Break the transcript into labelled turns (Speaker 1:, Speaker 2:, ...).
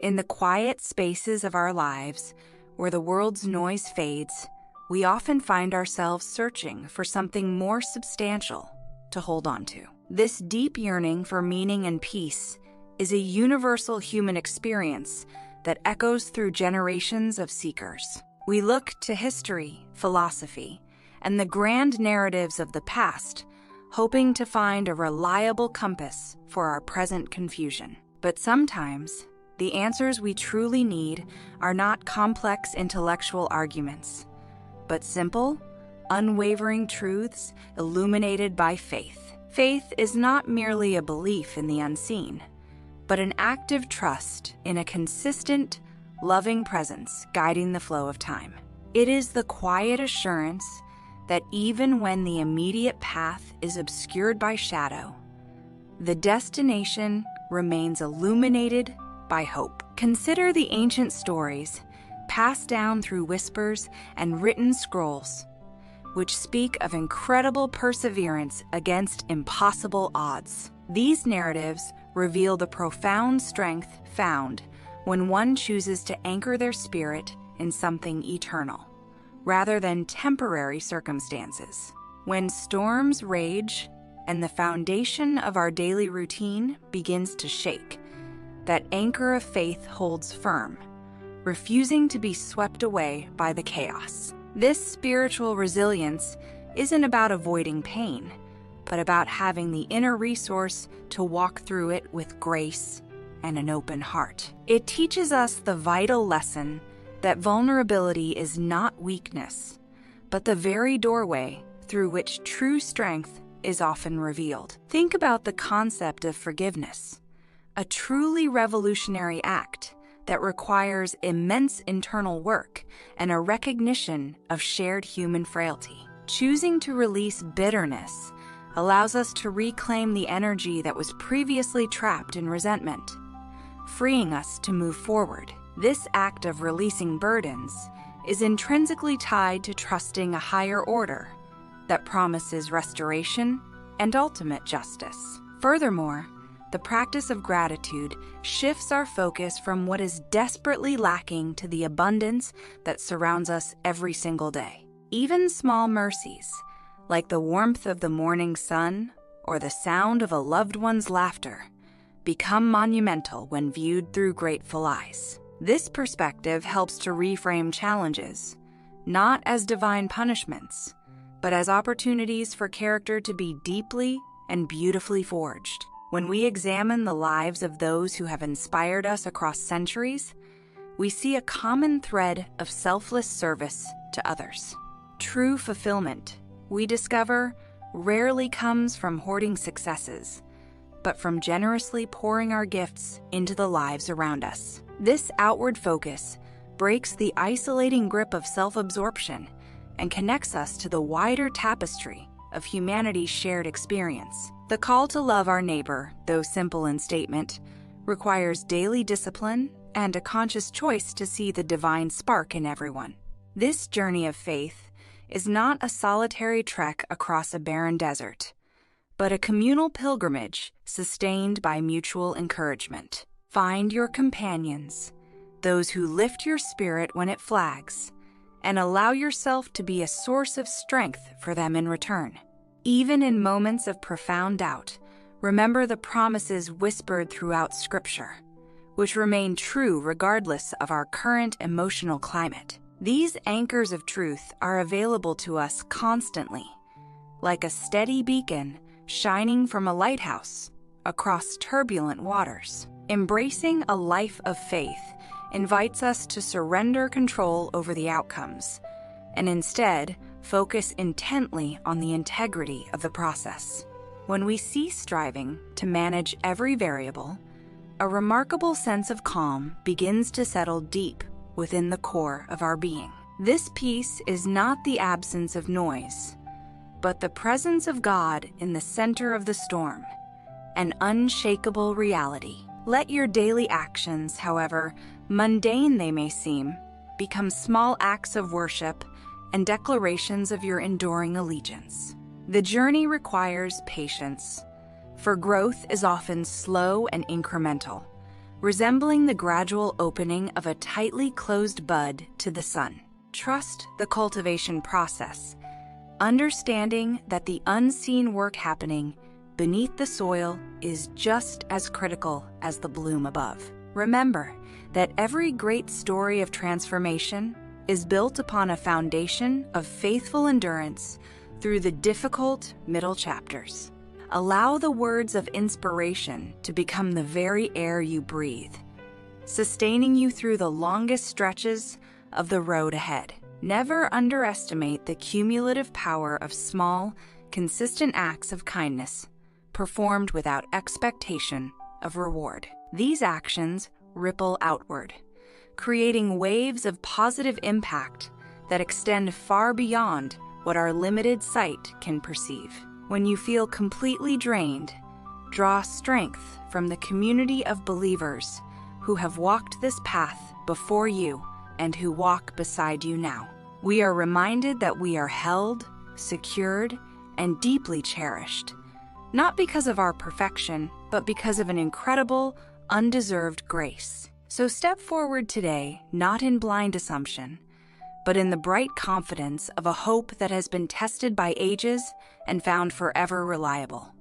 Speaker 1: In the quiet spaces of our lives, where the world's noise fades, we often find ourselves searching for something more substantial to hold on to. This deep yearning for meaning and peace is a universal human experience that echoes through generations of seekers. We look to history, philosophy, and the grand narratives of the past, hoping to find a reliable compass for our present confusion. But sometimes, the answers we truly need are not complex intellectual arguments, but simple, unwavering truths illuminated by faith. Faith is not merely a belief in the unseen, but an active trust in a consistent, loving presence guiding the flow of time. It is the quiet assurance that even when the immediate path is obscured by shadow, the destination remains illuminated by hope. Consider the ancient stories passed down through whispers and written scrolls, which speak of incredible perseverance against impossible odds. These narratives reveal the profound strength found when one chooses to anchor their spirit in something eternal, rather than temporary circumstances. When storms rage and the foundation of our daily routine begins to shake, that anchor of faith holds firm, refusing to be swept away by the chaos. This spiritual resilience isn't about avoiding pain, but about having the inner resource to walk through it with grace and an open heart. It teaches us the vital lesson that vulnerability is not weakness, but the very doorway through which true strength is often revealed. Think about the concept of forgiveness, a truly revolutionary act that requires immense internal work and a recognition of shared human frailty. Choosing to release bitterness allows us to reclaim the energy that was previously trapped in resentment, freeing us to move forward. This act of releasing burdens is intrinsically tied to trusting a higher order that promises restoration and ultimate justice. Furthermore, the practice of gratitude shifts our focus from what is desperately lacking to the abundance that surrounds us every single day. Even small mercies, like the warmth of the morning sun or the sound of a loved one's laughter, become monumental when viewed through grateful eyes. This perspective helps to reframe challenges, not as divine punishments, but as opportunities for character to be deeply and beautifully forged. When we examine the lives of those who have inspired us across centuries, we see a common thread of selfless service to others. True fulfillment, we discover, rarely comes from hoarding successes, but from generously pouring our gifts into the lives around us. This outward focus breaks the isolating grip of self-absorption and connects us to the wider tapestry of humanity's shared experience. The call to love our neighbor, though simple in statement, requires daily discipline and a conscious choice to see the divine spark in everyone. This journey of faith is not a solitary trek across a barren desert, but a communal pilgrimage sustained by mutual encouragement. Find your companions, those who lift your spirit when it flags, and allow yourself to be a source of strength for them in return. Even in moments of profound doubt, remember the promises whispered throughout Scripture, which remain true regardless of our current emotional climate. These anchors of truth are available to us constantly, like a steady beacon shining from a lighthouse across turbulent waters. Embracing a life of faith invites us to surrender control over the outcomes and instead focus intently on the integrity of the process. When we cease striving to manage every variable, a remarkable sense of calm begins to settle deep within the core of our being. This peace is not the absence of noise, but the presence of God in the center of the storm, an unshakable reality. Let your daily actions, however mundane they may seem, become small acts of worship and declarations of your enduring allegiance. The journey requires patience, for growth is often slow and incremental, resembling the gradual opening of a tightly closed bud to the sun. Trust the cultivation process, understanding that the unseen work happening beneath the soil is just as critical as the bloom above. Remember that every great story of transformation is built upon a foundation of faithful endurance through the difficult middle chapters. Allow the words of inspiration to become the very air you breathe, sustaining you through the longest stretches of the road ahead. Never underestimate the cumulative power of small, consistent acts of kindness performed without expectation of reward. These actions ripple outward, creating waves of positive impact that extend far beyond what our limited sight can perceive. When you feel completely drained, draw strength from the community of believers who have walked this path before you and who walk beside you now. We are reminded that we are held, secured, and deeply cherished, not because of our perfection, but because of an incredible, undeserved grace. So step forward today, not in blind assumption, but in the bright confidence of a hope that has been tested by ages and found forever reliable.